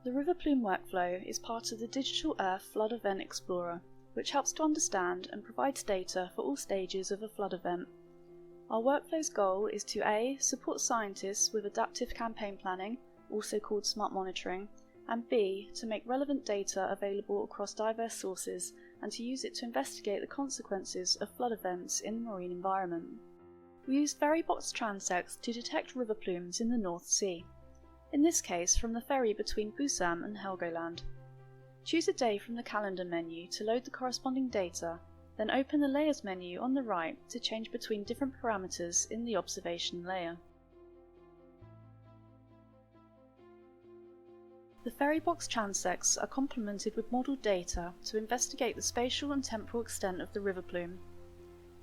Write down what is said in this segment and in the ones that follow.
The river plume workflow is part of the DigitalEarth Flood Event Explorer, which helps to understand and provides data for all stages of a flood event. Our workflow's goal is to A. Support scientists with adaptive campaign planning, also called smart monitoring, and B. To make relevant data available across diverse sources and to use it to investigate the consequences of flood events in the marine environment. We use ferrybox transects to detect river plumes in the North Sea, in this case from the ferry between Busam and Helgoland. Choose a day from the calendar menu to load the corresponding data, then open the Layers menu on the right to change between different parameters in the observation layer. The ferrybox transects are complemented with modelled data to investigate the spatial and temporal extent of the river plume.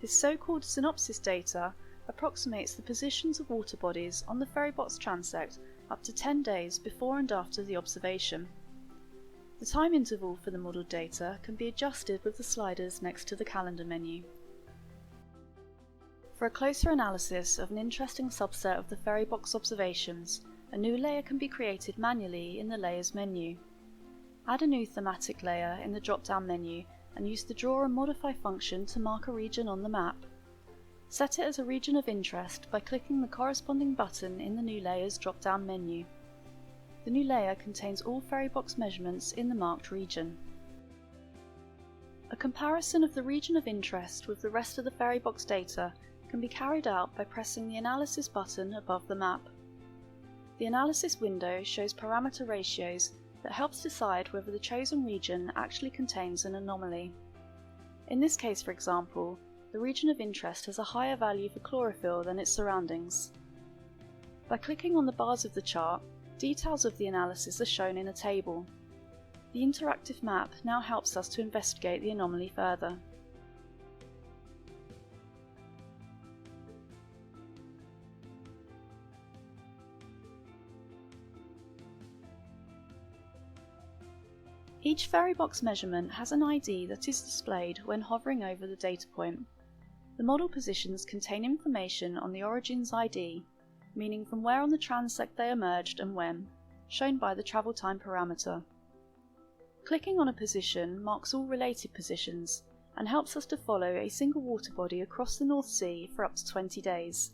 This so-called synopsis data approximates the positions of water bodies on the ferrybox transect up to 10 days before and after the observation. The time interval for the modelled data can be adjusted with the sliders next to the calendar menu. For a closer analysis of an interesting subset of the ferrybox observations, a new layer can be created manually in the Layers menu. Add a new thematic layer in the drop-down menu and use the Draw and Modify function to mark a region on the map. Set it as a region of interest by clicking the corresponding button in the New Layers drop-down menu. The new layer contains all ferrybox measurements in the marked region. A comparison of the region of interest with the rest of the ferrybox data can be carried out by pressing the Analysis button above the map. The Analysis window shows parameter ratios that helps decide whether the chosen region actually contains an anomaly. In this case, for example, the region of interest has a higher value for chlorophyll than its surroundings. By clicking on the bars of the chart, details of the analysis are shown in a table. The interactive map now helps us to investigate the anomaly further. Each ferrybox measurement has an ID that is displayed when hovering over the data point. The model positions contain information on the origin's ID, meaning from where on the transect they emerged and when, shown by the travel time parameter. Clicking on a position marks all related positions and helps us to follow a single water body across the North Sea for up to 20 days.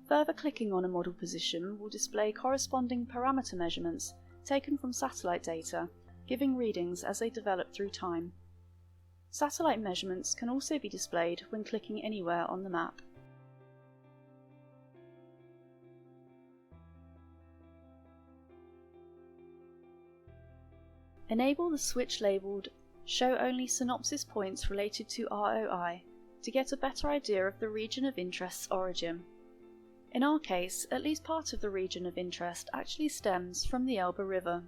Further clicking on a model position will display corresponding parameter measurements taken from satellite data, giving readings as they develop through time. Satellite measurements can also be displayed when clicking anywhere on the map. Enable the switch labelled Show Only Synopsis Points Related to ROI to get a better idea of the region of interest's origin. In our case, at least part of the region of interest actually stems from the Elbe River.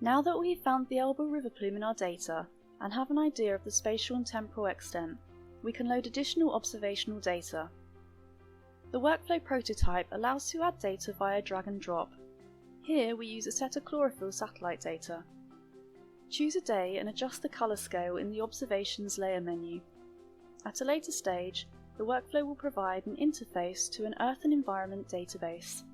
Now that we've found the Elbe river plume in our data and have an idea of the spatial and temporal extent, we can load additional observational data. The workflow prototype allows to add data via drag and drop. Here we use a set of chlorophyll satellite data. Choose a day and adjust the colour scale in the Observations layer menu. At a later stage, the workflow will provide an interface to an Earth and Environment database.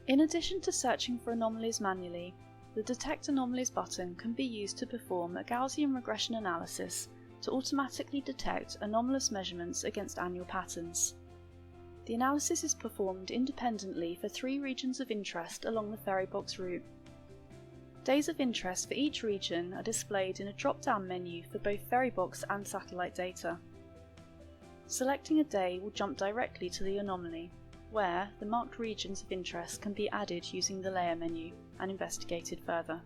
In addition to searching for anomalies manually, the Detect Anomalies button can be used to perform a Gaussian regression analysis to automatically detect anomalous measurements against annual patterns. The analysis is performed independently for 3 regions of interest along the ferrybox route. Days of interest for each region are displayed in a drop-down menu for both ferrybox and satellite data. Selecting a day will jump directly to the anomaly, where the marked regions of interest can be added using the layer menu and investigated further.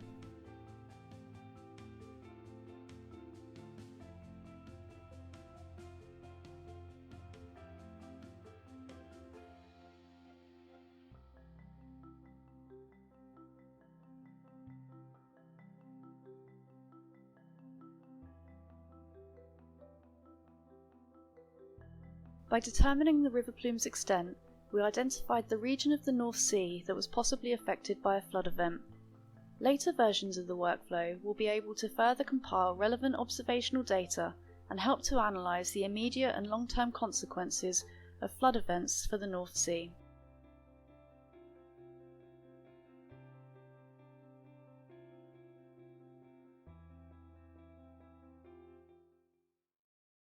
By determining the river plume's extent, we identified the region of the North Sea that was possibly affected by a flood event. Later versions of the workflow will be able to further compile relevant observational data and help to analyse the immediate and long-term consequences of flood events for the North Sea.